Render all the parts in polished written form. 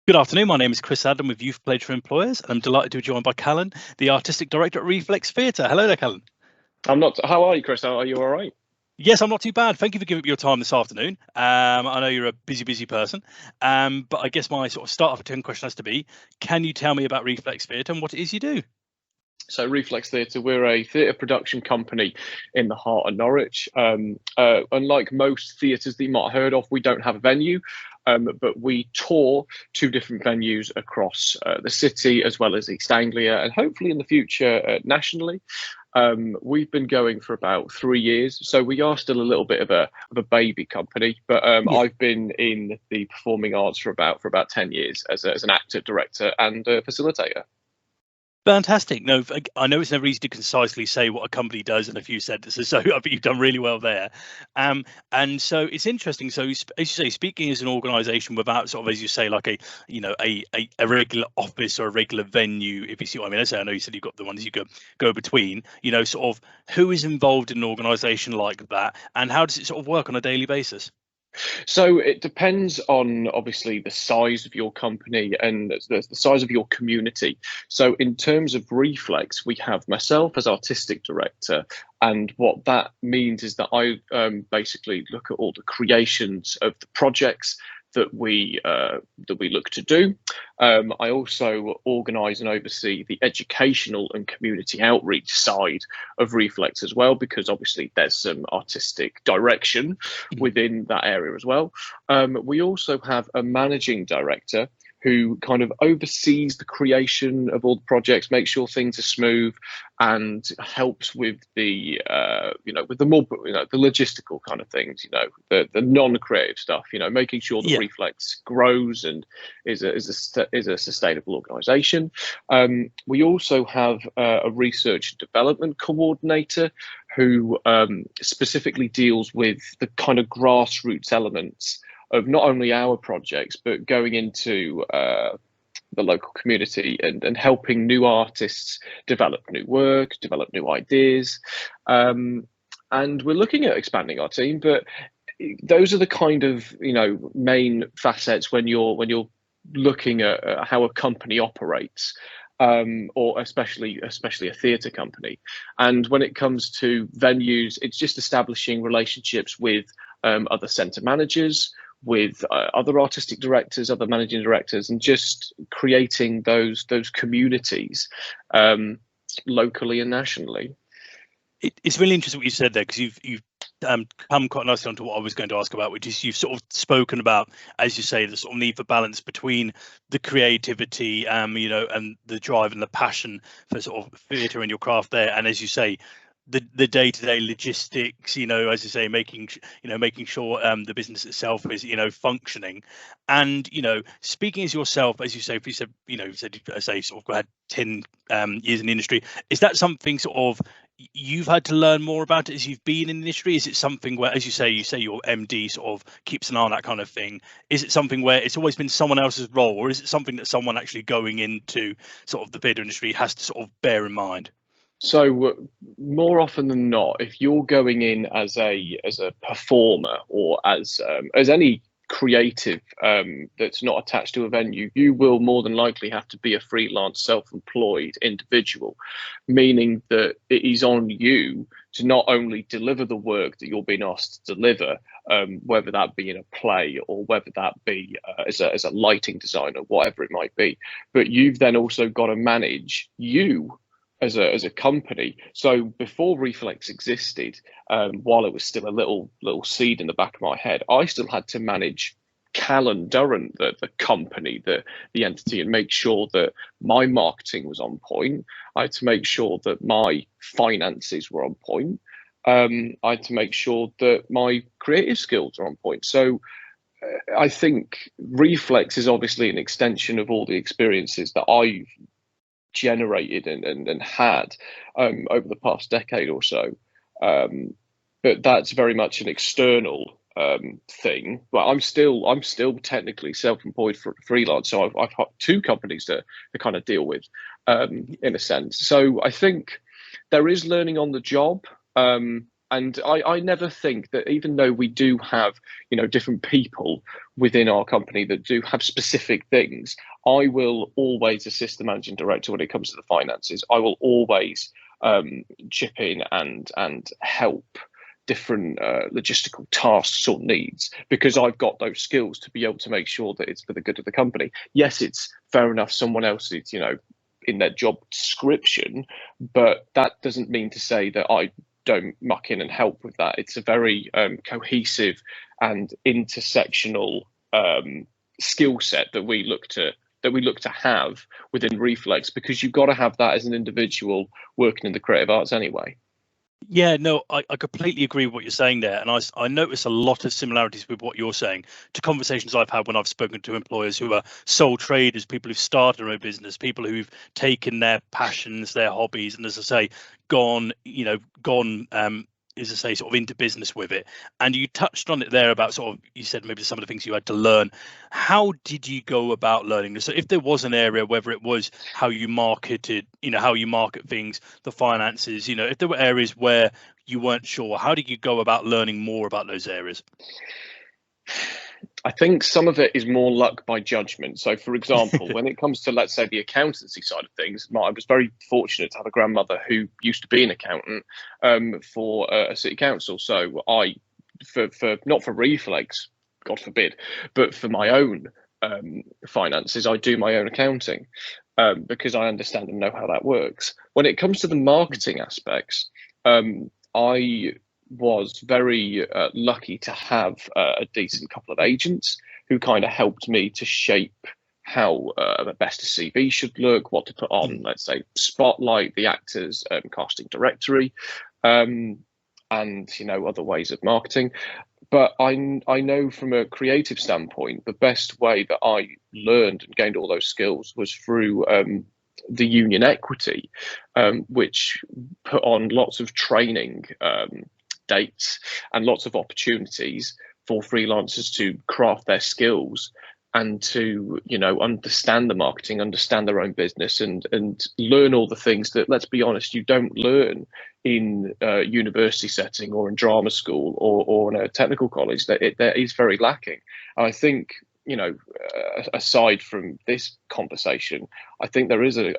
Good afternoon. My name is Chris Adam with Youth Pledge for Employers, and I'm delighted to be joined by Callan, the Artistic Director at Reflex Theatre. Hello there, Callan. I'm not. How are you, Chris? Are you all right? Yes, I'm not too bad. Thank you for giving me your time this afternoon. I know you're a busy person, but I guess my sort of start off return question has to be, can you tell me about Reflex Theatre and what it is you do? So, Reflex Theatre, we're a theatre production company in the heart of Norwich. Unlike most theatres that you might have heard of, we don't have a venue, but we tour two different venues across the city as well as East Anglia, and hopefully in the future nationally. We've been going for about 3 years, so we are still a little bit of a baby company. But Yeah. I've been in the performing arts for about 10 years as an actor, director, and facilitator. Fantastic. No, I know it's never easy to concisely say what a company does in a few sentences, so I think you've done really well there. And so it's interesting. So as you say, speaking as an organisation without sort of, as you say, like a regular office or a regular venue, if you see what I mean. I know you said you've got the ones you go between. Sort of who is involved in an organisation like that, and how does it sort of work on a daily basis? So it depends on obviously the size of your company and the size of your community. So in terms of Reflex, we have myself as artistic director, and what that means is that I basically look at all the creations of the projects that we look to do. I also organise and oversee the educational and community outreach side of Reflex as well, because obviously there's some artistic direction within that area as well. We also have a managing director who kind of oversees the creation of all the projects, makes sure things are smooth, and helps with the with the more the logistical kind of things, the non-creative stuff, making sure that Yeah. Reflex grows and is a sustainable organisation. We also have a research and development coordinator who specifically deals with the kind of grassroots elements of not only our projects, but going into the local community and helping new artists develop new work, develop new ideas. And we're looking at expanding our team, but those are the kind of main facets when you're looking at how a company operates. Or especially a theatre company. And when it comes to venues, it's just establishing relationships with other centre managers, with other artistic directors, other managing directors, and just creating those communities locally and nationally. It's really interesting what you said there, because you've come quite nicely onto what I was going to ask about, which is you've sort of spoken about, as you say, the sort of need for balance between the creativity, and the drive and the passion for sort of theatre and your craft there, and as you say, the day-to-day logistics, as you say, making sure the business itself is functioning. And speaking as yourself, as you say, if you said say sort of had 10 years in the industry, is that something sort of you've had to learn more about it as you've been in the industry? Is it something where, as you say your MD sort of keeps an eye on that kind of thing? Is it something where it's always been someone else's role, or is it something that someone actually going into sort of the theatre industry has to sort of bear in mind? So more often than not, if you're going in as a performer or as any creative that's not attached to a venue, you will more than likely have to be a freelance, self-employed individual, meaning that it is on you to not only deliver the work that you're being asked to deliver, whether that be in a play or whether that be as a lighting designer, whatever it might be, but you've then also got to manage you as a company. So before Reflex existed, while it was still a little seed in the back of my head, I still had to manage Callan Durrant, the company, the entity, and make sure that my marketing was on point. I had to make sure that my finances were on point. I had to make sure that my creative skills are on point. So I think Reflex is obviously an extension of all the experiences that I've generated and had over the past decade or so, but that's very much an external thing. But I'm still technically self-employed for freelance, so I've got two companies to kind of deal with, in a sense. So I think there is learning on the job. And I never think that, even though we do have, different people within our company that do have specific things, I will always assist the managing director when it comes to the finances. I will always chip in and help different logistical tasks or needs, because I've got those skills to be able to make sure that it's for the good of the company. Yes, it's fair enough someone else is, in their job description, but that doesn't mean to say that I don't muck in and help with that. It's a very cohesive and intersectional skill set that we look to have within Reflex, because you've got to have that as an individual working in the creative arts anyway. Yeah, no, I completely agree with what you're saying there. And I notice a lot of similarities with what you're saying to conversations I've had when I've spoken to employers who are sole traders, people who've started their own business, people who've taken their passions, their hobbies, and as I say, gone, as I say, sort of into business with it. And you touched on it there about sort of, you said maybe some of the things you had to learn. How did you go about learning this? So if there was an area, whether it was how you marketed, how you market things, the finances, if there were areas where you weren't sure, how did you go about learning more about those areas? I think some of it is more luck by judgment. So, for example, when it comes to, let's say, the accountancy side of things, I was very fortunate to have a grandmother who used to be an accountant for a city council. So for not for Reflex, God forbid, but for my own finances, I do my own accounting because I understand and know how that works. When it comes to the marketing aspects, I was very lucky to have a decent couple of agents who kind of helped me to shape how best a CV should look, what to put on, let's say, Spotlight, the actors, casting directory, and other ways of marketing. But I know from a creative standpoint, the best way that I learned and gained all those skills was through the union equity, which put on lots of training dates and lots of opportunities for freelancers to craft their skills and to understand the marketing, understand their own business, and learn all the things that, let's be honest, you don't learn in a university setting or in drama school or in a technical college. That is very lacking. And I think, aside from this conversation, I think there is a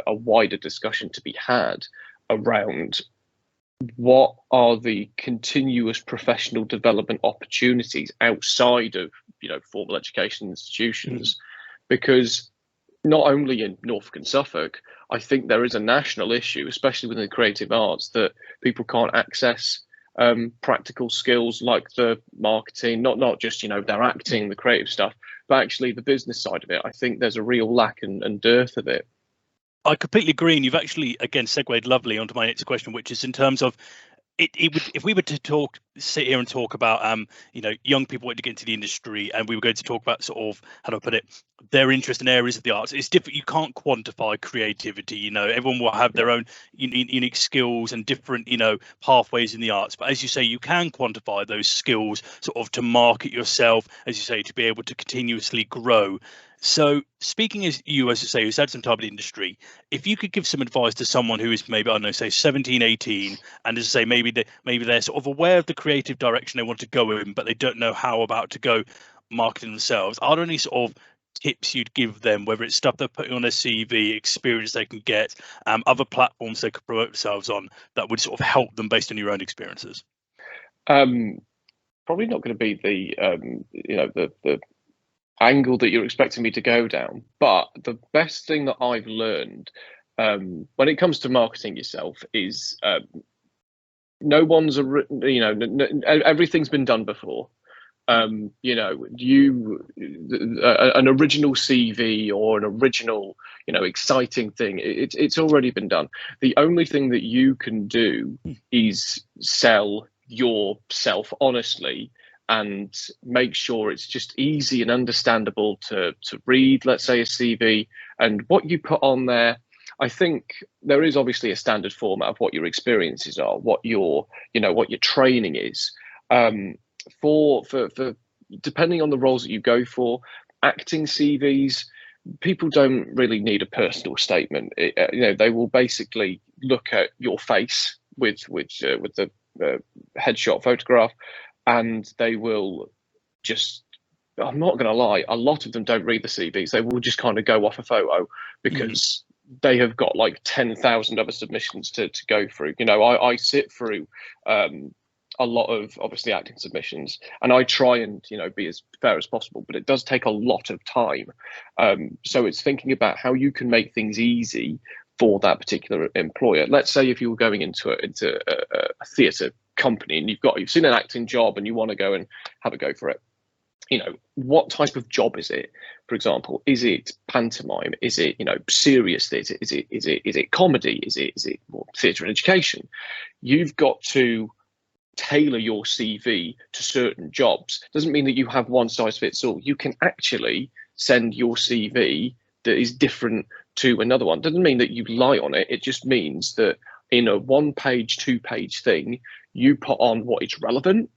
wider discussion to be had around what are the continuous professional development opportunities outside of formal education institutions, because not only in Norfolk and Suffolk, I think there is a national issue, especially within the creative arts, that people can't access practical skills like the marketing, not just their acting, the creative stuff, but actually the business side of it. I think there's a real lack and dearth of it. I completely agree, and you've actually again segued lovely onto my next question, which is in terms of it would, if we were to sit here and talk about young people wanting to get into the industry, and we were going to talk about sort of, how do I put it, their interest in areas of the arts. It's different. You can't quantify creativity. Everyone will have their own unique skills and different pathways in the arts. But as you say, you can quantify those skills sort of to market yourself, as you say, to be able to continuously grow. So speaking as you say, who's had some time in the industry, if you could give some advice to someone who is maybe, I don't know, say 17, 18, and as I say, maybe they're sort of aware of the creative direction they want to go in, but they don't know how about to go marketing themselves, are there any sort of tips you'd give them, whether it's stuff they're putting on their CV, experience they can get, other platforms they could promote themselves on, that would sort of help them based on your own experiences? Probably not going to be the angle that you're expecting me to go down, but the best thing that I've learned when it comes to marketing yourself is no one's everything's been done before. An original CV or an original exciting thing, it's already been done. The only thing that you can do is sell yourself honestly and make sure it's just easy and understandable to read, let's say, a CV, and what you put on there. I think there is obviously a standard format of what your experiences are, what your training is. For depending on the roles that you go for, acting CVs, people don't really need a personal statement. They will basically look at your face with the headshot photograph, and they will just, I'm not going to lie, a lot of them don't read the CVs. They will just kind of go off a photo because they have got like 10,000 other submissions to go through. You know, I sit through a lot of obviously acting submissions, and I try and, you know, be as fair as possible, but it does take a lot of time. So it's thinking about how you can make things easy for that particular employer. Let's say if you were going into a theatre company and you've seen an acting job and you want to go and have a go for it. You know, what type of job is it? For example, is it pantomime? Is it, you know, serious theatre? Is it comedy? Is it well, theatre and education? You've got to tailor your CV to certain jobs. Doesn't mean that you have one size fits all. You can actually send your CV that is different to another one. Doesn't mean that you lie on it. It just means that in a 1-page, 2-page thing, you put on what is relevant,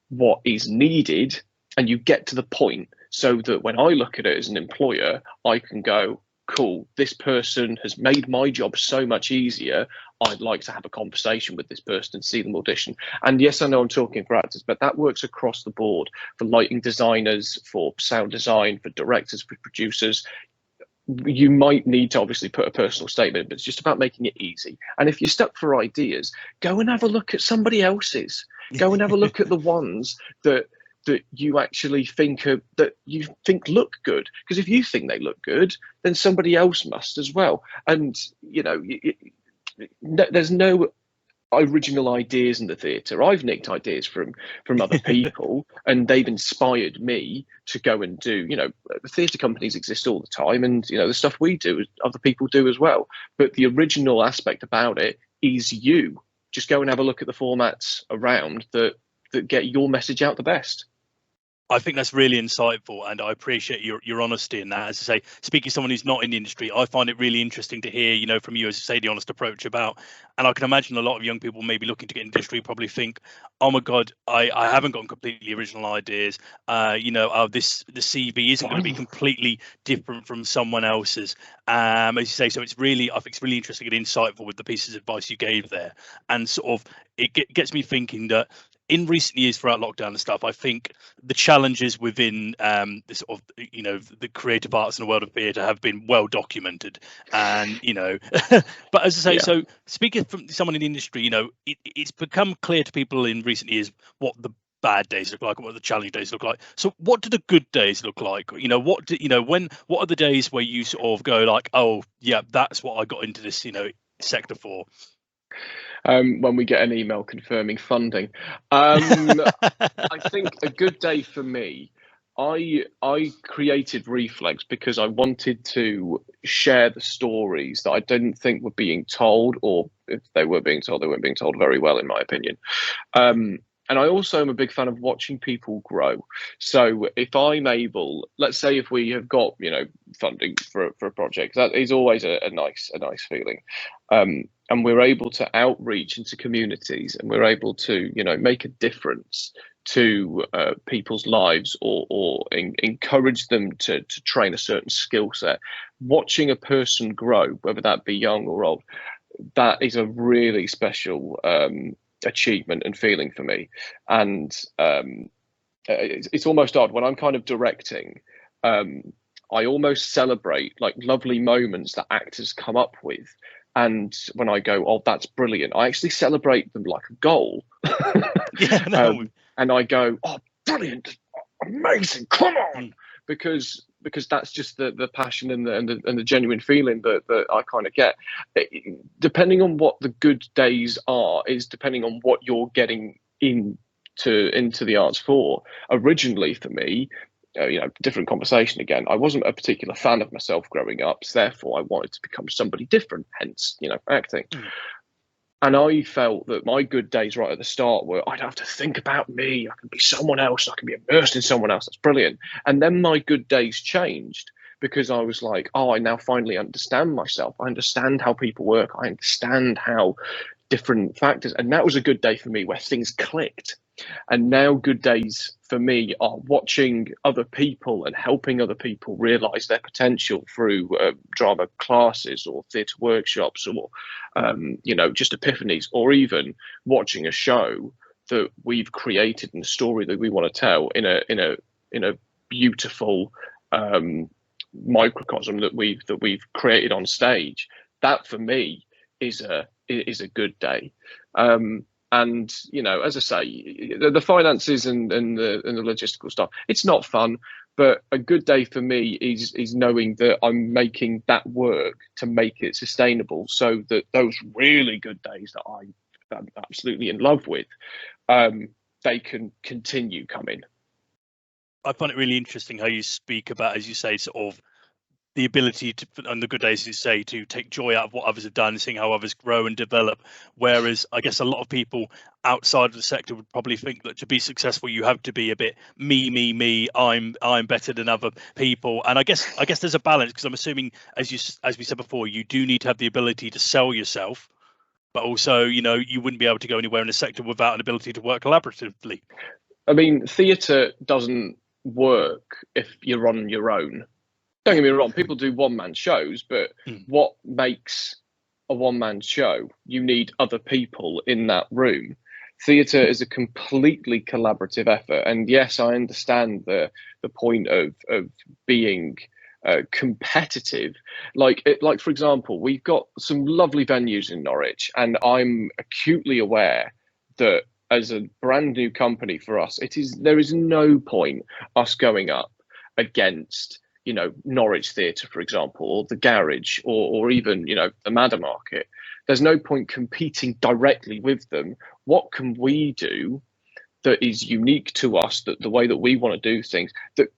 what is needed, and you get to the point, so that when I look at it as an employer, I can go, cool, this person has made my job so much easier. I'd like to have a conversation with this person and see them audition. And yes, I know I'm talking for actors, but that works across the board for lighting designers, for sound design, for directors, for producers. You might need to obviously put a personal statement, but it's just about making it easy. And if you're stuck for ideas, go and have a look at somebody else's. Go and have a look at the ones that you actually think look good, because if you think they look good, then somebody else must as well. And you know, there's no original ideas in the theatre. I've nicked ideas from other people and they've inspired me to go and do, you know, the theatre companies exist all the time, and you know, the stuff we do other people do as well, but the original aspect about it is you. Just go and have a look at the formats around that get your message out the best. I think that's really insightful, and I appreciate your honesty in that. As I say, speaking to someone who's not in the industry, I find it really interesting to hear, you know, from you, as you say, the honest approach about. And I can imagine a lot of young people maybe looking to get into industry probably think, oh my God, I haven't got completely original ideas. You know, the CV isn't going to be completely different from someone else's. As you say, so I think it's really interesting and insightful with the pieces of advice you gave there, and sort of it gets me thinking that in recent years, throughout lockdown and stuff, I think the challenges within the sort of, you know, the creative arts and the world of theatre have been well documented. And, you know, but as I say, so speaking from someone in the industry, you know, it's become clear to people in recent years what the bad days look like and what the challenging days look like. So what do the good days look like? You know, what are the days where you sort of go like, oh yeah, that's what I got into this, you know, sector for? When we get an email confirming funding. I think a good day for me, I created Reflex because I wanted to share the stories that I didn't think were being told, or if they were being told, they weren't being told very well, in my opinion. And I also am a big fan of watching people grow. So if I'm able, let's say if we have got, you know, funding for a project, that is always a nice feeling. And we're able to outreach into communities, and we're able to, you know, make a difference to people's lives, or encourage them to train a certain skill set. Watching a person grow, whether that be young or old, that is a really special achievement and feeling for me. And it's almost odd when I'm kind of directing. I almost celebrate like lovely moments that actors come up with. And when I go, oh, that's brilliant, I actually celebrate them like a goal. Yeah, no. And I go, oh, brilliant, amazing, come on, because that's just the passion and the genuine feeling that I kind of get. Depending on what the good days are, is depending on what you're getting into the arts for. Originally, for me, you know, different conversation again. I wasn't a particular fan of myself growing up, so therefore I wanted to become somebody different. Hence, you know, acting. And I felt that my good days right at the start were, I'd have to think about me. I can be someone else. I can be immersed in someone else. That's brilliant. And then my good days changed, because I was like, oh, I now finally understand myself. I understand how people work. I understand how different factors. And that was a good day for me where things clicked. And now good days for me are watching other people and helping other people realize their potential through drama classes or theatre workshops, or just epiphanies, or even watching a show that we've created and a story that we want to tell in a beautiful microcosm that we've created on stage. That for me is a good day. And as I say, the finances and the logistical stuff, it's not fun, but a good day for me is knowing that I'm making that work to make it sustainable, so that those really good days that I'm absolutely in love with, they can continue coming. I find it really interesting how you speak about, as you say, sort of the ability to, on the good days, as you say, to take joy out of what others have done, seeing how others grow and develop. Whereas I guess a lot of people outside of the sector would probably think that to be successful, you have to be a bit me. I'm better than other people. And I guess there's a balance, because I'm assuming, as we said before, you do need to have the ability to sell yourself, but also, you wouldn't be able to go anywhere in the sector without an ability to work collaboratively. I mean, theatre doesn't work if you're on your own. Don't get me wrong, people do one-man shows, but what makes a one-man show? You need other people in that room. Theatre is a completely collaborative effort. And yes, I understand the point of being competitive. Like for example, we've got some lovely venues in Norwich, and I'm acutely aware that as a brand new company for us, there is no point us going up against Norwich Theatre, for example, or the Garage, or even the Madder Market. There's no point competing directly with them. What can we do that is unique to us, that the way that we want to do things, that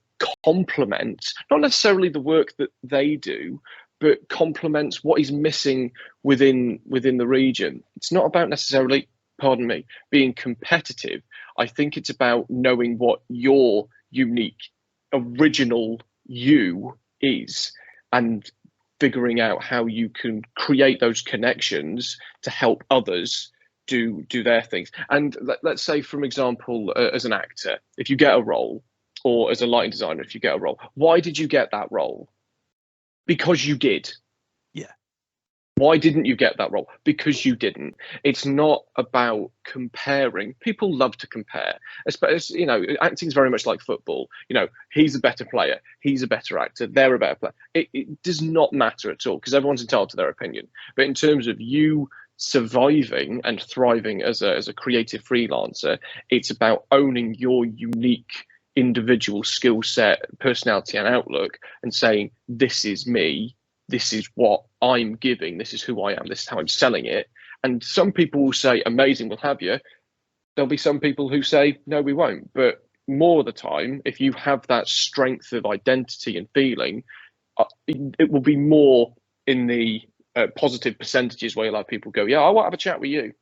complements not necessarily the work that they do, but complements what is missing within the region? It's not about necessarily, pardon me, being competitive. I think it's about knowing what your unique, original you is, and figuring out how you can create those connections to help others do their things. And let's say, for example, as an actor, if you get a role, or as a lighting designer, if you get a role, why did you get that role? Because you did. Yeah. Why didn't you get that role? Because you didn't. It's not about comparing. People love to compare. Especially, acting is very much like football. He's a better player. He's a better actor. They're a better player. It does not matter at all, because everyone's entitled to their opinion. But in terms of you surviving and thriving as a creative freelancer, it's about owning your unique individual skill set, personality, and outlook, and saying, this is me. This is what I'm giving. This is who I am. This is how I'm selling it. And some people will say, amazing, we'll have you. There'll be some people who say, no, we won't. But more of the time, if you have that strength of identity and feeling, it will be more in the positive percentages where you'll have people go, yeah, I want to have a chat with you.